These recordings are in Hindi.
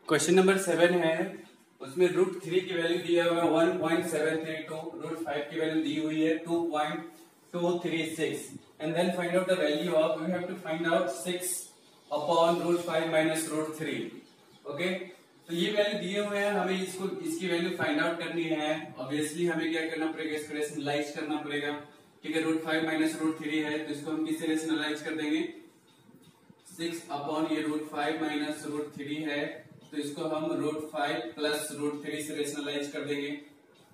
क्वेश्चन नंबर 7 है, उसमें √3 की वैल्यू दिया हुआ है 1.732, √5 की वैल्यू दी हुई है 2.236 and then find out the value of, we have to find out 6 upon √5 minus √3। Okay, तो ये वैल्यू दिए हुए हैं, हमें इसकी वैल्यू फाइंड आउट करनी है। ऑब्वियसली हमें क्या करना पड़ेगा, इसको रेशनलाइज करना पड़ेगा। ठीक है, √5 माइनस √3 है, तो इसको हम किससे रेशनलाइज कर देंगे, 6 अपॉन ये √5 माइनस √3 है, तो इसको हम √5 प्लस √3 से रेशनलाइज कर देंगे।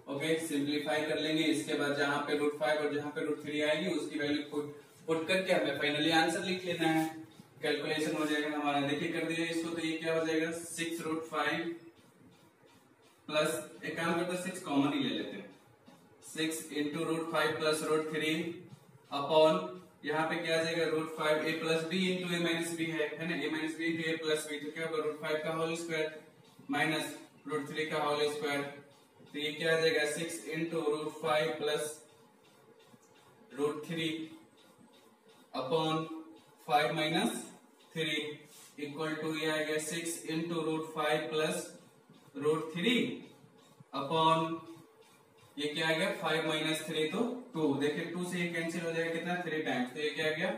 ओके, सिंप्लीफाई कर लेंगे। इसके बाद जहां पे √5 और जहां पे √3 आएगी उसकी वैल्यू पुट करके हमें फाइनली आंसर लिख लेना है। कैलकुलेशन हो जाएगा हमारा, देखिए कर दिया इसको, तो ये क्या हो जाएगा 6√5 प्लस, एक काम करते हैं 6 कॉमन ही ले लेते हैं, 6 इंटू √5 प्लस √3 अपॉन यहाँ पे क्या आ जाएगा √5 a plus B into a minus B है ना, a minus B into a plus B, तो क्या होगा √5 का होल स्क्वायर माइनस √3 का होल स्क्वायर, तो ये क्या आ जाएगा 6 into √5 plus √3 upon 5 minus 3 equal to ये आ गया 6 इंटू √5 प्लस √3 अपॉन ये क्या आ गया 5 माइनस 3 तो 2, देखिए 2 से ये कैंसिल हो जाएगा कितना 3 टाइम्स, तो ये क्या आ गया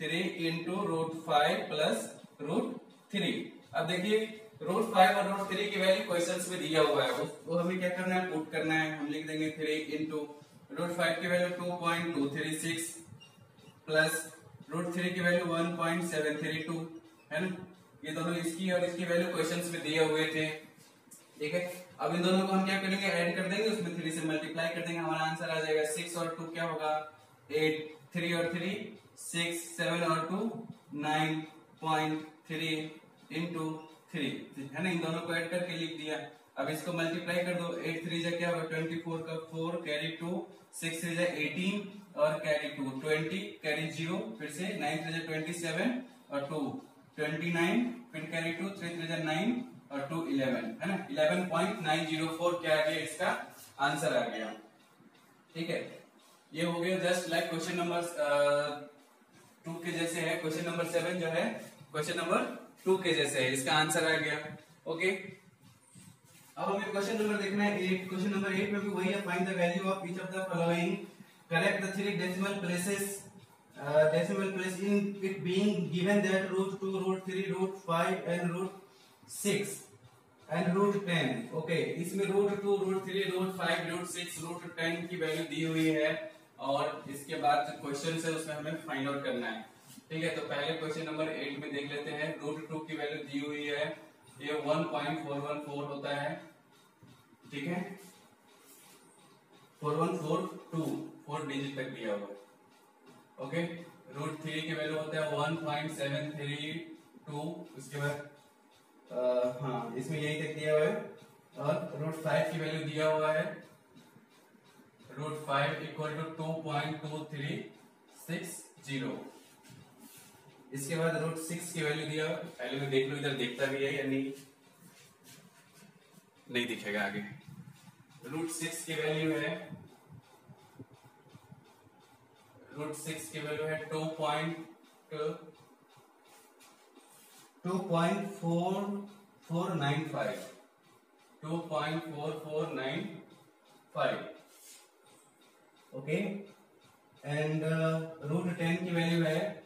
3 इंटू √5 प्लस √3। अब देखिए √5 और √3 की वैल्यू क्वेश्चंस में दिया हुआ है, वो हमें क्या करना है, पुट करना है। हम लिख देंगे 3 इंटू √5 की वैल्यू 2.236 प्लस √3 की वैल्यू 1.732 है ना, ये दोनों इसकी और इसकी वैल्यू क्वेश्चंस में दिए हुए थे। ठीक है, अब इन दोनों को हम क्या करेंगे, ऐड कर देंगे, उसमें 3 से मल्टीप्लाई कर देंगे, हमारा आंसर आ जाएगा 6 और 2 क्या होगा 8, 3 और 3 6, 7 और 2 9.3 इंटू 3 है ना, इन दोनों को ऐड करके लिख दिया। अब इसको मल्टीप्लाई कर दो, 8 3 जा क्या होगा 24 का 4 कैरी 2, 6 3 जा 18 और कैरी 2 20 कैरी 0, फिर से 9 3 जा 27 और 2 29, फिर कैरी 2 3 3 जा 9 और 2 11 है ना, 11.904 क्या आ गया, इसका आंसर आ गया। ठीक है, ये हो गया जस्ट लाइक क्वेश्चन नंबर 2 के जैसे है। क्वेश्चन नंबर 7 जो है क्वेश्चन नंबर 2 के जैसे है, इसका आंसर आ गया। ओके, अब हमें क्वेश्चन नंबर देखना है 8। क्वेश्चन नंबर 8 में भी वही है, find the value of each of the following, correct the 3 decimal places in it being given that √2 √3 √5 and √6 and √10। Okay, इसमें √2 √3 √5 √6 √10 की वैल्यू दी हुई है, और इसके बाद जो क्वेश्चन है उसमें हमें फाइंड आउट करना है। ठीक है, तो पहले क्वेश्चन नंबर 8 में देख लेते हैं। √2 की वैल्यू दी हुई है, ये 1.414 होता है। ठीक है, 4142 4 डिजिट तक दिया हुआ है। ओके, √3 की वैल्यू होता है 1.732, उसके बाद हाँ इसमें यही तक दिया हुआ है, और √5 की वैल्यू दिया हुआ है, √5 इक्वल टू 2.2360। इसके बाद √6 की वैल्यू दिया, पहले मैं देख लू इधर दिखता भी है या नहीं दिखेगा आगे। √6 की वैल्यू है, √6 की वैल्यू है 2.4495 2.4495। ओके, एंड √10 की वैल्यू है,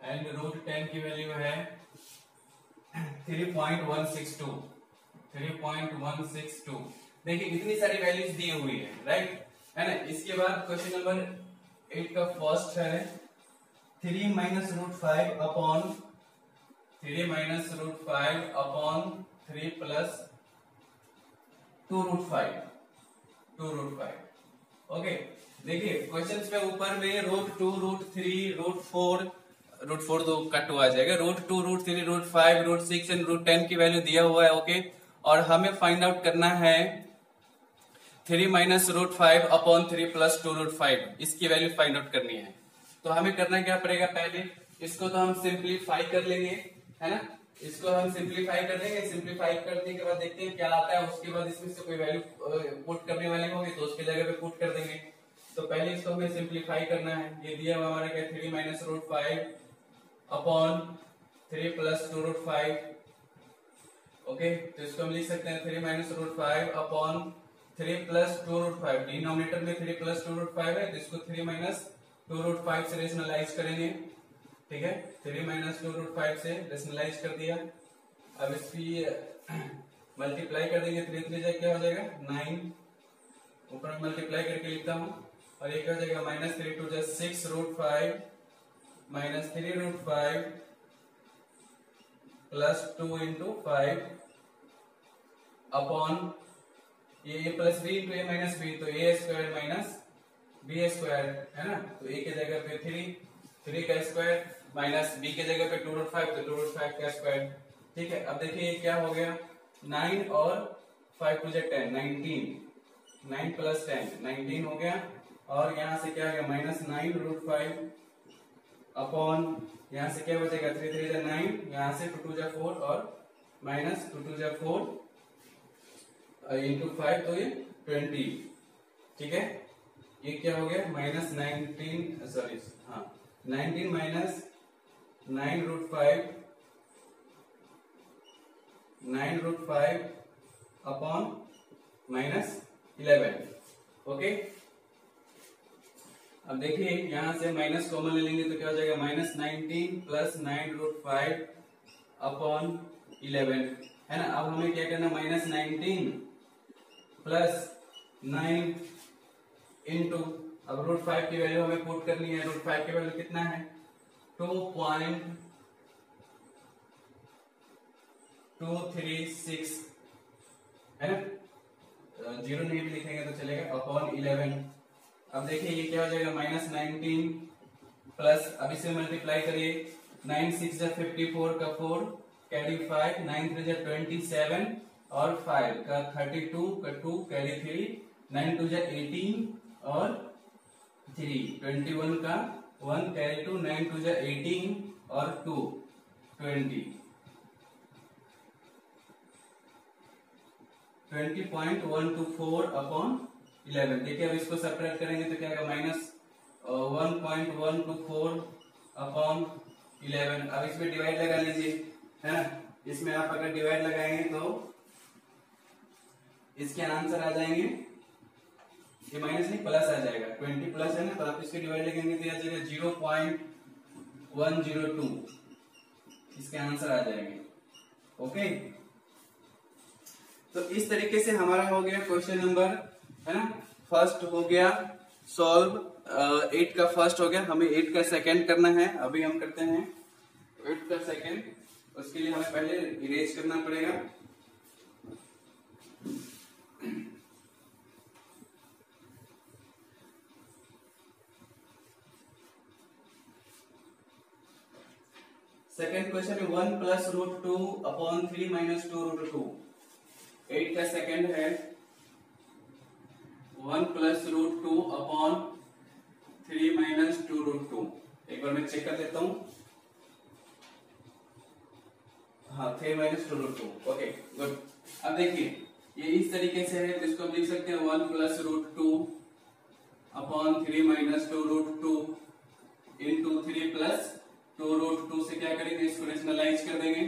एंड √10 की वैल्यू है 3.162 3.162। देखिए इतनी सारी वैल्यूज दी हुई है, राइट है ना। इसके बाद क्वेश्चन नंबर 8 का फर्स्ट है 3 माइनस √5 अपॉन 3 प्लस 2√5 ओके, देखिए क्वेश्चन पे ऊपर में √2 √3 √4 तो कट हुआ जाएगा, √2 √3 √5 √6 एंड √10 की वैल्यू दिया हुआ है। ओके, और हमें फाइंड आउट करना है 3 माइनस √5 अपॉन 3 प्लस 2√5, इसकी वैल्यू फाइंड आउट करनी है। तो हमें करना क्या पड़ेगा, पहले इसको तो हम सिंप्लीफाई कर लेंगे, है ना, इसको हम सिंप्लीफाई कर देंगे। सिंप्लीफाई करने के बाद देखते हैं क्या आता है, उसके बाद इसमें से कोई वैल्यू पुट करने वाले होंगे तो उसके जगह पे पुट कर देंगे। तो पहले इसको हमें सिंप्लीफाई करना है। ये दिया हुआ हमारा क्या 3 माइनस √5 अपॉन 3 प्लस 2√5 ओके, तो इसको हम लिख सकते हैं 3 minus root 5 upon 3 plus 2 root 5। Denominator में 3 प्लस 2 रूट 5 है, तो इसको 3 माइनस 2 रूट 5 से रेशनलाइज करेंगे। ठीक है, 3 माइनस 2 रूट 5 से रेशनलाइज कर दिया। अब इसकी मल्टीप्लाई कर देंगे, 3 3 क्या हो जाएगा 9, ऊपर में मल्टीप्लाई करके लिखता हूँ, और ये क्या हो जाएगा minus 3 to 6 root 5 minus 3 root 5 plus 2 into 5 upon ये a plus B into A minus B, तो A square minus B square है ना। तो a की जगह पे 3 का स्क्वायर माइनस b की जगह पे 2 रूट 5, तो 2 रूट 5 का स्क्वायर। ठीक है, अब देखिए ये क्या हो गया 9 और 5 टू 10 19, 9 प्लस 10 19 हो गया, और यहाँ से क्या हो गया माइनस 9 रूट 5 अपॉन यहाँ से क्या बचेगा 3 3 9, यहाँ से 2 2 4 और माइनस 2 2 4 इंटू 5, तो ये 20। ठीक है, ये क्या हो गया माइनस 19 सॉरी हाँ 19 minus 9 root 5 upon minus 11। Okay, अब देखिए यहां से माइनस कॉमन ले लेंगे तो क्या हो जाएगा माइनस 19 प्लस 9 रूट 5 अपॉन 11 है ना। अब हमें क्या करना माइनस 19 प्लस 9 इंटू, अब रूट 5 की वैल्यू हमें पुट करनी है। रूट 5 की वैल्यू कितना है 2.236 है ना, जीरो नहीं भी लिखेंगे तो चलेगा अपॉन 11। अब देखिए ये क्या हो जाएगा माइनस 19 प्लस, अब इसे मल्टीप्लाई करिए 9 6 54 का 4 कैरी 5 9 3 27 और 5 का 32 का 2 कैरी 3 9 2 18 और 3 21 का 1 कैरी 2 9 2 18 और 2 20.124 अपॉन 11। देखिए अब इसको सब्ट्रैक्ट करेंगे तो क्या आएगा माइनस 1.124 अपॉन 11। अब इसमें डिवाइड लगा लीजिए है ना, इसमें आप अगर डिवाइड लगाएंगे तो इसके आंसर आ जाएंगे, ये माइनस नहीं प्लस आ जाएगा 20 प्लस है ना, तो आप इसके डिवाइड लगाएंगे तो आ जाएगा 0.102, इसके आंसर आ जाएंगे। ओके, तो इस तरीके से हमारा हो गया क्वेश्चन नंबर है ना, फर्स्ट हो गया सॉल्व। 8 का फर्स्ट हो गया, हमें 8 का सेकंड करना है। अभी हम करते हैं 8 का सेकंड, उसके लिए हमें पहले इरेज करना पड़ेगा। सेकंड क्वेश्चन है 1 plus root 2 upon 3 minus 2 root 2। 8 का सेकंड है 1 plus root 2 upon 3 minus 2 root 2। एक बार मैं चेक कर देता हूं, हाँ 3 माइनस 2 रूट 2। Okay good. अब देखिए ये इस तरीके से है, तो इसको हम लिख सकते हैं 1 plus root 2 upon 3 minus 2 root 2 into 3 plus 2 root 2 से क्या करेंगे, इसको रेशनलाइज कर देंगे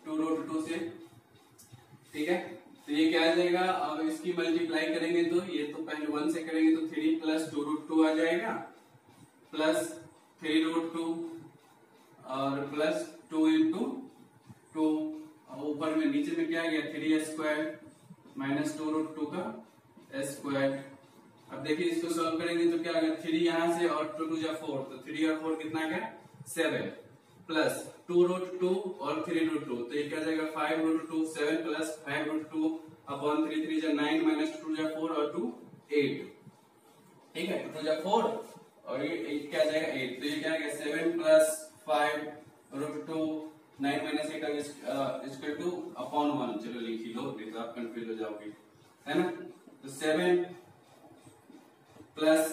2 रूट 2 से। ठीक है, तो ये क्या आ जाएगा, अब इसकी मल्टीप्लाई करेंगे तो ये तो पहले 1 से करेंगे तो 3 प्लस 2 रूट 2 आ जाएगा प्लस 3 रूट 2 और प्लस 2 इंटू 2, ऊपर में नीचे में क्या आ गया 3 स्क्वायर माइनस 2 रूट 2 का स्क्वायर। अब देखिए इसको सॉल्व करेंगे तो क्या आ गया 3 यहाँ से और 2 2 जा 4, तो 3 और 4 कितना आ गया 7 प्लस 2 रूट 2 और 3 रूट 2, तो ये क्या जाएगा 5 रूट 2 7 प्लस 5 रूट 2 अपॉन 3 3 जा 9 माइनस 2 जा 4 और 2 8। ठीक है, 2 जा 4 और ये 8 क्या जाएगा 8, तो ये क्या आ गया 7 plus 5 root 2 9 minus 8 equal to upon 1। चलो लिख ही लो, नहीं तो आप कंफ्यूज हो जाओगे है ना। तो 7 प्लस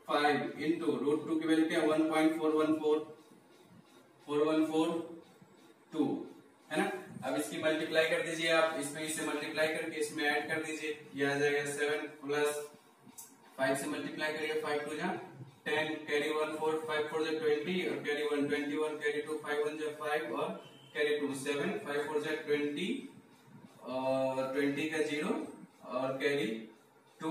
5 इंटू रूट 2 की वैल्यू क्या 1.4142 है ना। अब इसकी मल्टीप्लाई कर दीजिए आप, इसमें इसे मल्टीप्लाई करके इसमें ऐड कर दीजिए, ये आ जाएगा 7 प्लस 5 से मल्टीप्लाई करिए 5 2 जा 10 कैरी 1 4 5 4 जा 20 और कैरी 1 21 कैरी 2 5 1 जा 5 और कैरी 2 7 5 4 जा 20 और 20 का 0 और कैरी 2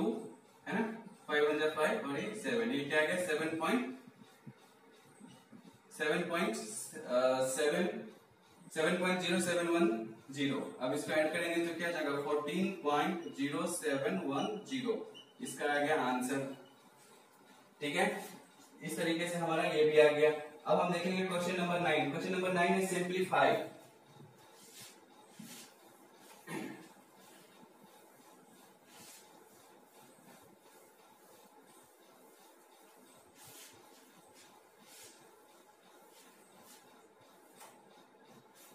है ना 5 1 जा 5 और ये 7 ये क्या आ गया 7.0710 अब इसको ऐड करेंगे तो क्या जाएगा 14.0710 इसका आ गया आंसर। ठीक है इस तरीके से हमारा ये भी आ गया। अब हम देखेंगे क्वेश्चन नंबर 9। क्वेश्चन नंबर 9 है सिंप्लीफाई।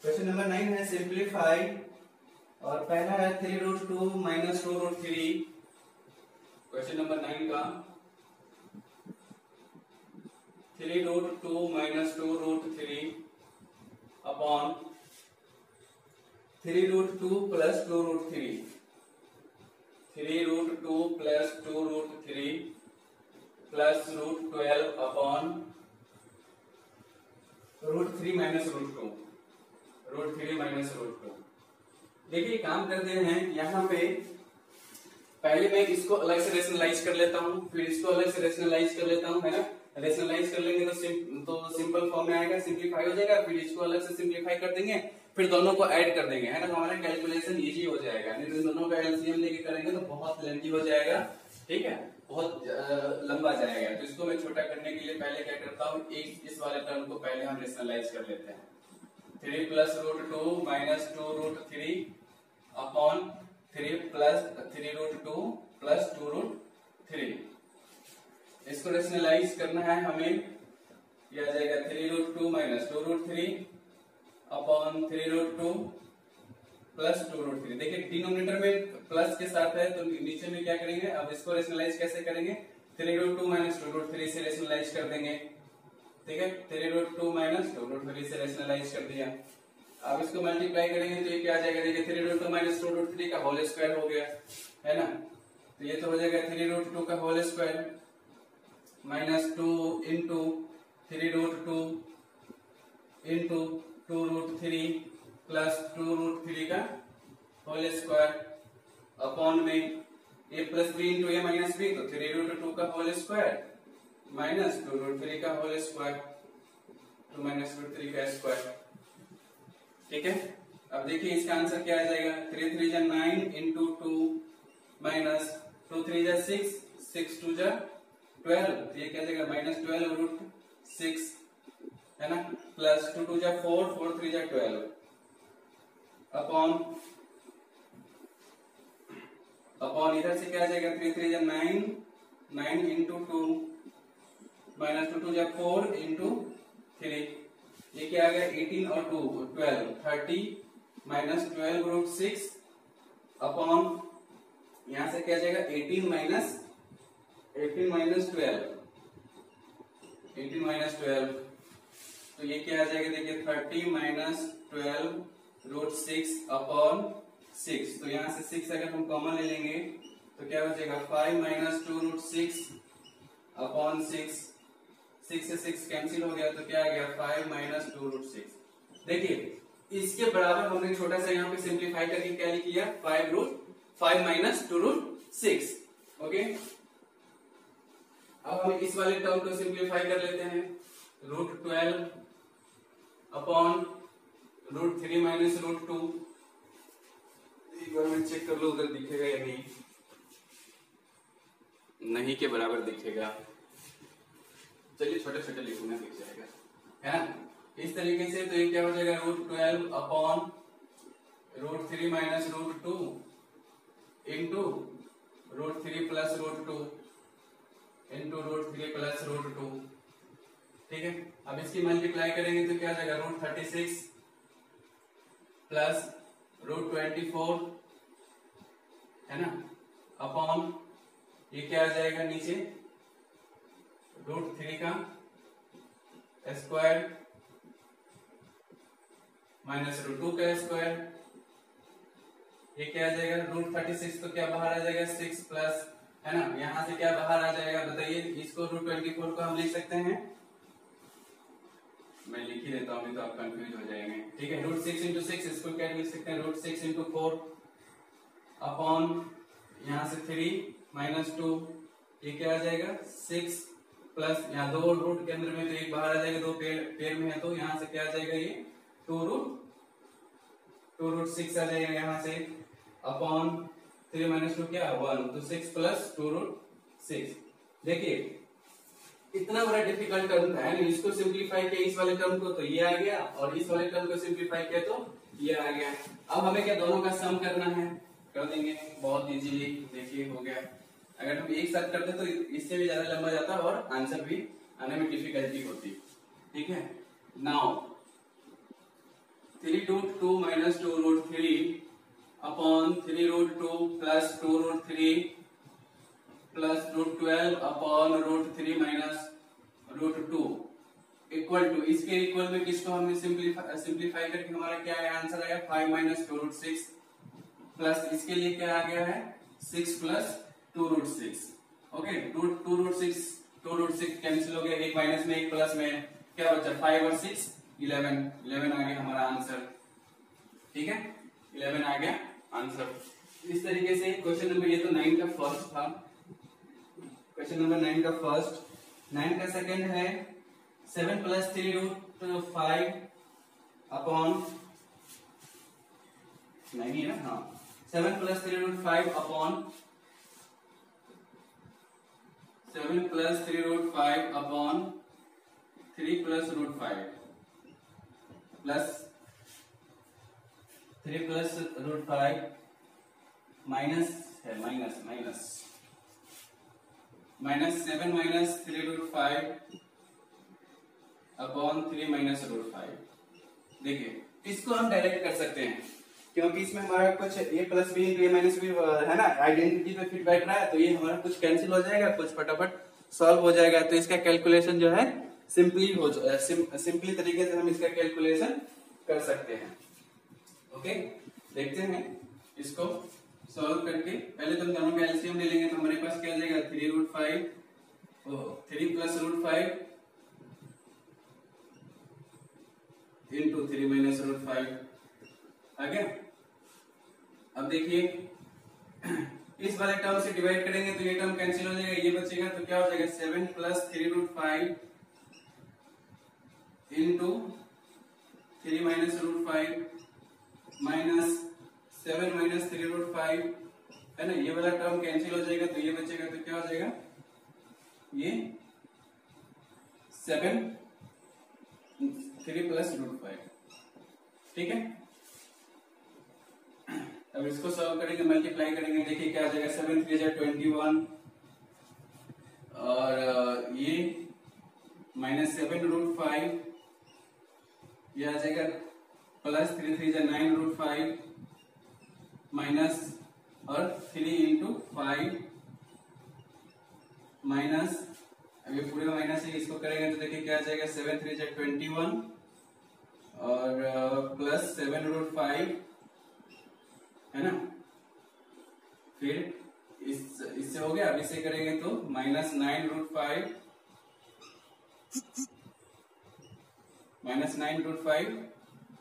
क्वेश्चन नंबर 9 है सिंप्लीफाई और पहला है 3√2 माइनस 2√3। क्वेश्चन नंबर 9 का 3√2 minus 2√3 upon 3√2 plus 2√3 3√2 plus 2√3 plus √12 upon √3 minus √2 √3 minus √2। देखिए काम करते हैं यहाँ पे पहले मैं इसको अलग से रेशनलाइज कर लेता हूँ फिर इसको अलग से रेशनलाइज कर लेता हूँ है ना। रेशनलाइज कर लेंगे तो सिंपल फॉर्म में आएगा सिंप्लीफाई हो जाएगा फिर इसको अलग से सिंप्लीफाई कर देंगे फिर दोनों को ऐड कर देंगे है ना तो हमारा कैलकुलेशन इजी हो जाएगा। नहीं तो दोनों का एलसीएम लेके करेंगे तो बहुत लेंथी हो जाएगा ठीक है बहुत लंबा जाएगा। तो इसको मैं छोटा करने के लिए पहले क्या करता हूँ इस वाले टर्म को पहले हम रेशनलाइज कर लेते हैं 3 plus √2 minus 2√3 upon 3 plus 3√2 plus 2√3 इसको रेशनलाइज करना है हमें यह आ जाएगा 3√2 माइनस 2√3 अपॉन 3√2 प्लस 2√3। देखिए डिनोमिनेटर में प्लस के साथ है तो नीचे में क्या करेंगे अब इसको रेशनलाइज कैसे करेंगे 3√2 माइनस 2√3 से रेशनलाइज कर देंगे ठीक है 3√2 माइनस 2√3 से रेशनलाइज कर दिया। अब इसको मल्टीप्लाई करेंगे तो ये क्या आ जाएगा देखिए 3√2 माइनस 2√3 का होल स्क्वायर हो गया है ना तो ये तो हो जाएगा 3√2 का whole square minus 2 into 3√2 into 2√3 plus 2√3 का होल स्क्वायर अपॉन में a plus B into A minus B तो 3√2 का होल स्क्वायर माइनस 2√3 का होल स्क्वायर 2 माइनस √3 का स्क्वायर। ठीक है अब देखिए इसका आंसर क्या आ जाएगा 3 3 जा 9 इंटू 2 माइनस 2 3 जा 6 6 2 जा 12 तो ये क्या आ जाएगा माइनस 12√6 है ना प्लस 2 2 जा 4 4 3 जा 12 अपॉन इधर से क्या आ जाएगा 3 3 जा 9 9 इंटू 2 माइनस 2 2 जा 4 इंटू 3 ये क्या आ गया 18 और 2 12 30 माइनस 12√6 अपॉन यहां से क्या आ जाएगा 18 माइनस 12 तो ये क्या आ जाएगा देखिए 30 माइनस 12√6 अपॉन 6 तो यहां से 6 अगर हम कॉमन ले लेंगे तो क्या हो जाएगा 5 माइनस 2√6 अपॉन 6 से 6 कैंसिल हो गया तो क्या आ गया 5 माइनस 2√6। देखिए इसके बराबर हमने छोटा सा यहाँ पे सिंप्लीफाई करके क्या लिख लिया 5 माइनस 2√6 ओके। अब हम इस वाले टर्म को सिंप्लीफाई कर लेते हैं √12 अपॉन √3 माइनस √2 एक बार मैं चेक कर लो उधर दिखेगा या नहीं के बराबर दिखेगा चलिए छोटे छोटे लिखूंगा दिख जाएगा है ना इस तरीके से। तो ये क्या हो जाएगा √12 upon √3 minus √2 into √3 plus √2 into √3 plus √2 ठीक है। अब इसकी मल्टीप्लाई करेंगे तो क्या आ जाएगा √36 प्लस √24 है ना अपॉन ये क्या आ जाएगा नीचे √3 का स्क्वायर माइनस √2 का स्क्वायर ये क्या आ जाएगा √36 तो क्या बाहर आ जाएगा 6 प्लस है ना यहां से क्या बाहर आ जाएगा बताइए इसको √24 को हम लिख सकते हैं मैं लिख ही देता हूँ, नहीं तो आप कंफ्यूज हो जाएंगे। ठीक है, रूट 6 इंटू 6, इसको क्या लिख सकते हैं, रूट 6 इंटू 4 अपॉन यहाँ से 3 माइनस 2, ये क्या आ जाएगा 6 प्लस यहाँ 2 रूट के अंदर में तो एक बाहर आ जाएगा, 2 पेयर में है तो यहाँ से क्या आ जाएगा ये 2 रूट 6 आ जाएगा यहाँ से अपॉन 3 माइनस 2 क्या 1, तो 6 प्लस 2 रूट 6। देखिए इतना बड़ा डिफिकल्ट टर्म था ना, इसको सिंप्लीफाई किया इस वाले टर्म को तो ये आ गया, और इस वाले टर्म को सिंप्लीफाई किया तो ये आ गया। अब हमें क्या दोनों का सम करना है, कर देंगे बहुत इजीली। देखिए हो गया, अगर हम एक साथ करते तो इससे भी ज्यादा लंबा जाता और आंसर भी आने में डिफिकल्टी होती। ठीक है, now 3 root 2 minus 2 root 3 upon 3 root 2 plus 2 root 3 plus root 12 upon root 3 minus root 2 equal to, इसके इक्वल में किसको हमने सिंप्लीफाई करके हमारा क्या है आंसर आया 5 माइनस 2 रूट 6 प्लस इसके लिए क्या आ गया है 6 plus 2 root 6। Okay, 2 root 6 cancel हो गया, एक माइनस में एक प्लस में क्या बचा 5 और 6 11 आ गया हमारा आंसर। ठीक है, 11 आ गया आंसर। इस तरीके से क्वेश्चन नंबर, ये तो 9 का फर्स्ट था, क्वेश्चन नंबर 9 का फर्स्ट। 9 का सेकंड है 7 प्लस 3 रूट 5 अपॉन, नहीं है ना, हाँ 7 plus 3 root 5 upon 7 plus 3 root 5 upon 3 plus root 5 plus 3 plus root 5 minus है minus 7 minus 3 root 5 upon 3 minus root 5। देखिए इसको हम डायरेक्ट कर सकते हैं क्योंकि इसमें हमारा कुछ a plus B into A minus B है ना, आइडेंटिटी पे फिट बैठ रहा है, तो ये हमारा कुछ कैंसिल हो जाएगा, कुछ फटाफट सॉल्व हो जाएगा। तो इसका कैलकुलेशन जो है सिंपली तरीके से हम इसका कैलकुलेशन कर सकते हैं। ओके, देखते हैं इसको सॉल्व करके। पहले तो हम दोनों का एलसीएम ले लेंगे, तो हमारे पास क्या आ जाएगा 3 root 5 3 plus root 5 into 3 minus root 5 आ गया। अब देखिए इस वाले टर्म से डिवाइड करेंगे तो ये टर्म कैंसिल हो जाएगा, ये बचेगा तो क्या हो जाएगा 7 plus 3 root 5 into 3 minus root 5 minus 7 minus 3 root 5 है ना, ये वाला टर्म कैंसिल हो जाएगा तो ये बचेगा तो क्या हो जाएगा ये 7 3 प्लस रूट 5। ठीक है, अब इसको सॉल्व करेंगे, मल्टीप्लाई करेंगे, देखिए क्या आ जाएगा 7 3 जा 21 और ये माइनस 7 रूट 5, ये आ जाएगा प्लस 3 3 जा 9 रूट 5 माइनस और 3 इंटू 5 माइनस, अब ये पूरे माइनस है, इसको करेंगे तो देखिए क्या आ जाएगा 7 3 जा 21 और प्लस 7 रूट 5 है ना, फिर इससे हो गया। अब इसे करेंगे तो माइनस 9 रूट 5 माइनस 9 रूट 5,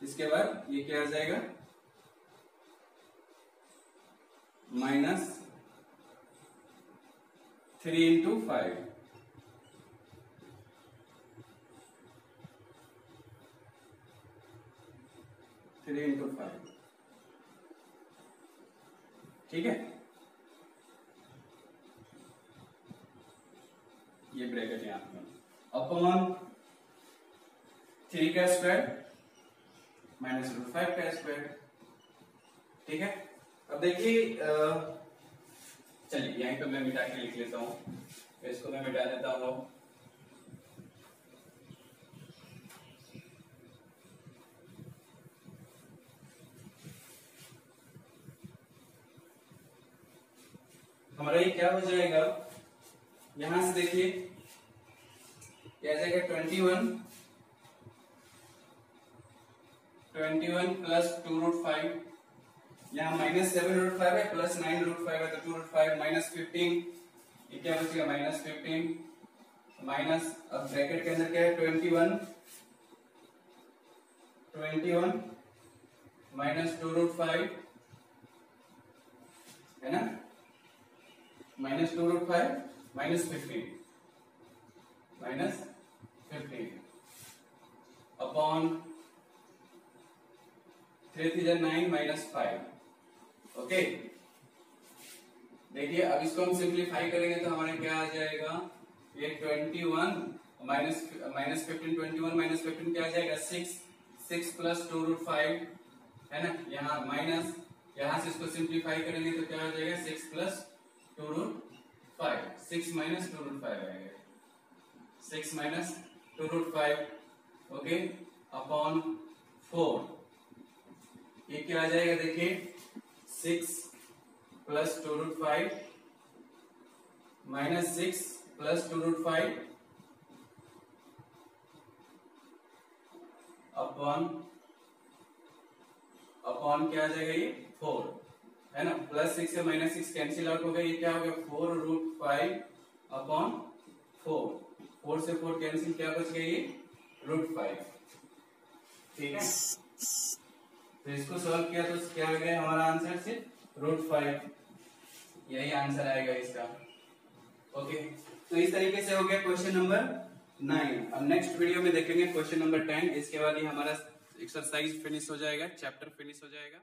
इसके बाद ये क्या आ जाएगा माइनस 3 इंटू 5 3 इंटू 5। ठीक है, ये ब्रैकेट यहां पर अपॉन 3 का स्क्वायर माइनस रूट 5 का स्क्वायर। ठीक है, अब देखिए चलिए यहीं पे मैं मिटा के लिख लेता हूं, इसको मैं मिटा देता हूं। हमारा ये क्या हो जाएगा, यहां से देखिए क्या आ जाएगा 21 प्लस 2 रूट 5, यहाँ माइनस 7 रूट 5 है प्लस 9 रूट 5 है तो 2 रूट 5 माइनस 15, ये क्या बचेगा माइनस 15 माइनस, अब ब्रैकेट के अंदर क्या है 21 21 माइनस 2√5 है ना, minus 2√5 minus 15 upon 3 9 minus 5। Okay, देखिए अब इसको हम सिंप्लीफाई करेंगे तो हमारे क्या आ जाएगा, ये 21 माइनस 15, 21 माइनस 15 क्या आ जाएगा 6 प्लस 2√5 है ना, यहाँ माइनस, यहाँ से इसको सिंप्लीफाई करेंगे तो क्या आ जाएगा 6 प्लस 2√5, 6 माइनस 2√5 आएगा, 6 माइनस 2√5 ओके अपॉन 4, ये क्या आ जाएगा देखिए 6 प्लस 2√5 माइनस 6 प्लस 2√5 अपॉन क्या आ जाएगा ये 4 है ना, प्लस 6 से माइनस 6 कैंसिल आउट हो गया, ये क्या हो गया 4√5 अपॉन 4 से 4 कैंसिल, क्या बच गया ये √5। ठीक है, तो इसको सॉल्व किया तो क्या आ गया हमारा आंसर सिर्फ √5, यही आंसर आएगा इसका। ओके, तो इस तरीके से हो गया क्वेश्चन नंबर 9। अब नेक्स्ट वीडियो में देखेंगे क्वेश्चन नंबर 10, इसके बाद ही हमारा एक्सरसाइज फिनिश हो जाएगा, चैप्टर फिनिश हो जाएगा।